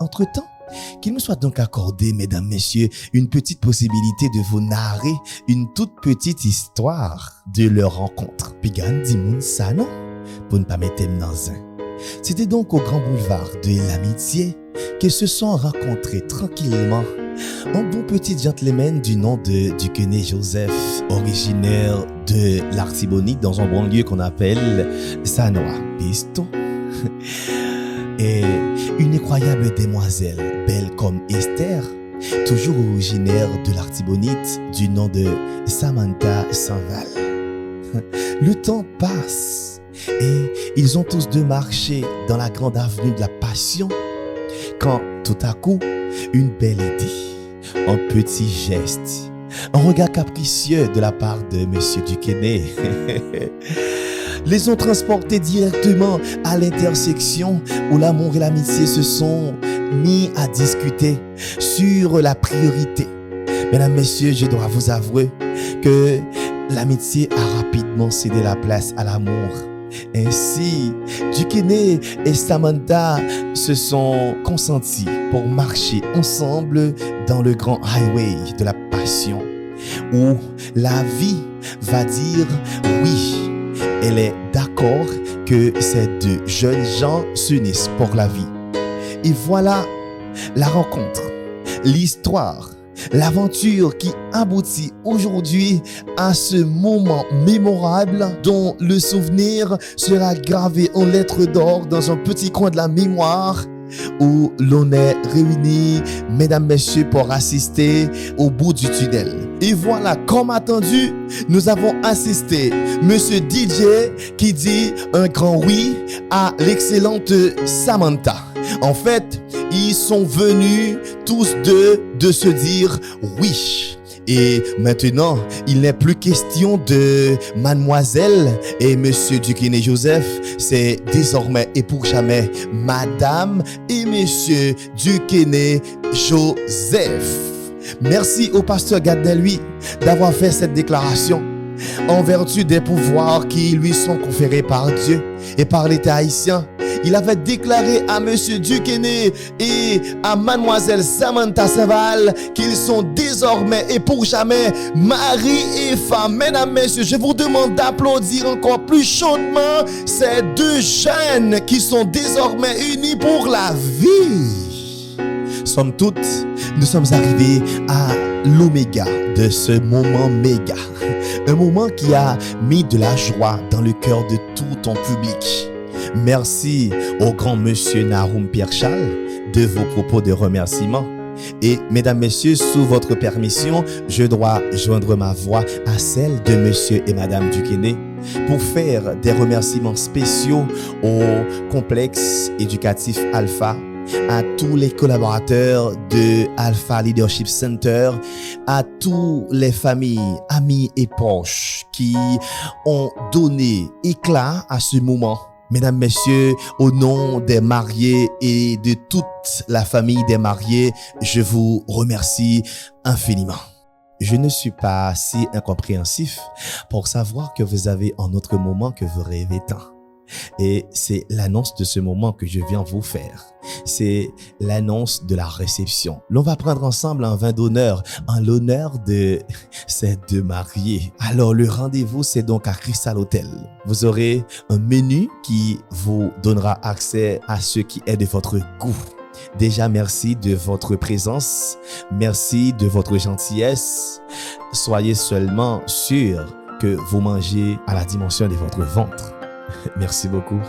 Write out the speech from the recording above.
Entre-temps, qu'il me soit donc accordé, mesdames, messieurs, une petite possibilité de vous narrer une toute petite histoire de leur rencontre. Pigan Dimoun ça, non? Pour ne pas mettre dans un. C'était donc au grand boulevard de l'amitié qu'ils se sont rencontrés tranquillement un bon petit gentleman du nom de Duquesne Joseph, originaire de l'Artibonite dans un banlieue qu'on appelle Sanoa Pisto. Et une incroyable demoiselle, belle comme Esther, toujours originaire de l'Artibonite du nom de Samantha Sanval. Le temps passe et ils ont tous deux marché dans la grande avenue de la Passion quand tout à coup, une belle idée, un petit geste, un regard capricieux de la part de Monsieur Duquesne les ont transportés directement à l'intersection où l'amour et l'amitié se sont mis à discuter sur la priorité. Mesdames, messieurs, je dois vous avouer que l'amitié a rapidement cédé la place à l'amour. Ainsi, Duquesne et Samantha se sont consentis pour marcher ensemble dans le grand highway de la passion, où la vie va dire oui. Elle est d'accord que ces deux jeunes gens s'unissent pour la vie. Et voilà la rencontre, l'histoire, l'aventure qui aboutit aujourd'hui à ce moment mémorable dont le souvenir sera gravé en lettres d'or dans un petit coin de la mémoire où l'on est réunis, mesdames, messieurs, pour assister au bout du tunnel. Et voilà, comme attendu, nous avons assisté Monsieur DJ qui dit un grand oui à l'excellente Samantha. En fait, ils sont venus tous deux de se dire oui. Et maintenant, il n'est plus question de mademoiselle et monsieur Duquesne Joseph, c'est désormais et pour jamais madame et monsieur Duquesne Joseph. Merci au pasteur Gaddelui d'avoir fait cette déclaration en vertu des pouvoirs qui lui sont conférés par Dieu et par l'État haïtien. Il avait déclaré à Monsieur Duquesne et à Mademoiselle Samantha Sanval qu'ils sont désormais et pour jamais mari et femme. Mesdames, messieurs, je vous demande d'applaudir encore plus chaudement ces deux jeunes qui sont désormais unis pour la vie. Somme toute, nous sommes arrivés à l'oméga de ce moment méga. Un moment qui a mis de la joie dans le cœur de tout ton public. Merci au grand monsieur Naroum Pierre-Charles de vos propos de remerciement. Et mesdames, messieurs, sous votre permission, je dois joindre ma voix à celle de monsieur et madame Duquesne pour faire des remerciements spéciaux au complexe éducatif Alpha, à tous les collaborateurs de Alpha Leadership Center, à toutes les familles, amis et proches qui ont donné éclat à ce moment. Mesdames, messieurs, au nom des mariés et de toute la famille des mariés, je vous remercie infiniment. Je ne suis pas si incompréhensif pour savoir que vous avez un autre moment que vous rêvez tant. Et c'est l'annonce de ce moment que je viens vous faire. C'est l'annonce de la réception. L'on va prendre ensemble un vin d'honneur en l'honneur de ces deux mariés. Alors le rendez-vous, c'est donc à Crystal Hotel. Vous aurez un menu qui vous donnera accès à ce qui est de votre goût. Déjà, merci de votre présence. Merci de votre gentillesse. Soyez seulement sûrs que vous mangez à la dimension de votre ventre. Merci beaucoup.